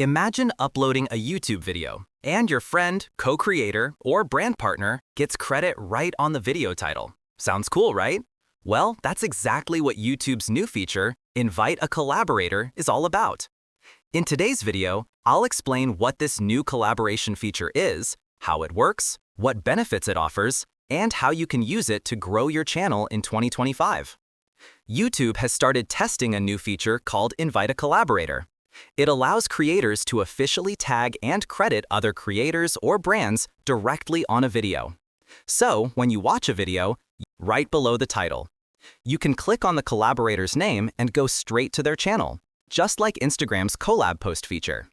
Imagine uploading a YouTube video, and your friend, co-creator, or brand partner gets credit right on the video title. Sounds cool, right? Well, that's exactly what YouTube's new feature, Invite a Collaborator, is all about. In today's video, I'll explain what this new collaboration feature is, how it works, what benefits it offers, and how you can use it to grow your channel in 2025. YouTube has started testing a new feature called Invite a Collaborator. It allows creators to officially tag and credit other creators or brands directly on a video. So, when you watch a video, right below the title, you can click on the collaborator's name and go straight to their channel, just like Instagram's Collab post feature.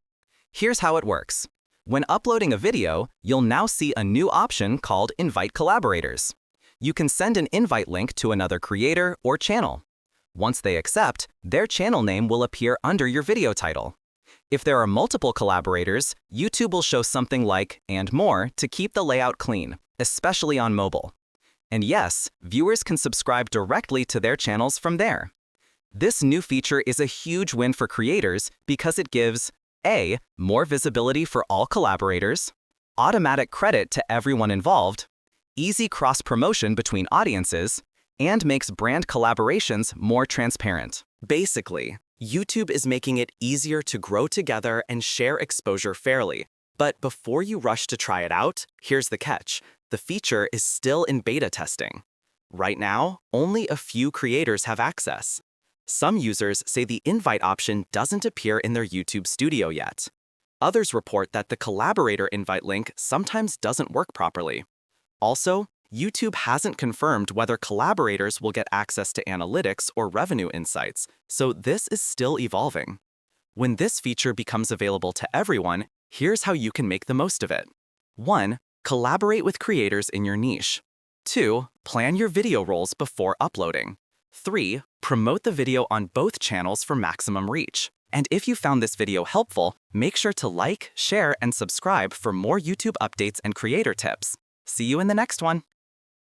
Here's how it works. When uploading a video, you'll now see a new option called Invite Collaborators. You can send an invite link to another creator or channel. Once they accept, their channel name will appear under your video title. If there are multiple collaborators, YouTube will show something like "and more" to keep the layout clean, especially on mobile. And yes, viewers can subscribe directly to their channels from there. This new feature is a huge win for creators because it gives A. More visibility for all collaborators, automatic credit to everyone involved, easy cross-promotion between audiences, and makes brand collaborations more transparent. Basically, YouTube is making it easier to grow together and share exposure fairly. But before you rush to try it out, here's the catch. The feature is still in beta testing. Right now, only a few creators have access. Some users say the invite option doesn't appear in their YouTube studio yet. Others report that the collaborator invite link sometimes doesn't work properly. Also, YouTube hasn't confirmed whether collaborators will get access to analytics or revenue insights, so this is still evolving. When this feature becomes available to everyone, here's how you can make the most of it. 1. Collaborate with creators in your niche. 2. Plan your video rolls before uploading. 3. Promote the video on both channels for maximum reach. And if you found this video helpful, make sure to like, share, and subscribe for more YouTube updates and creator tips. See you in the next one.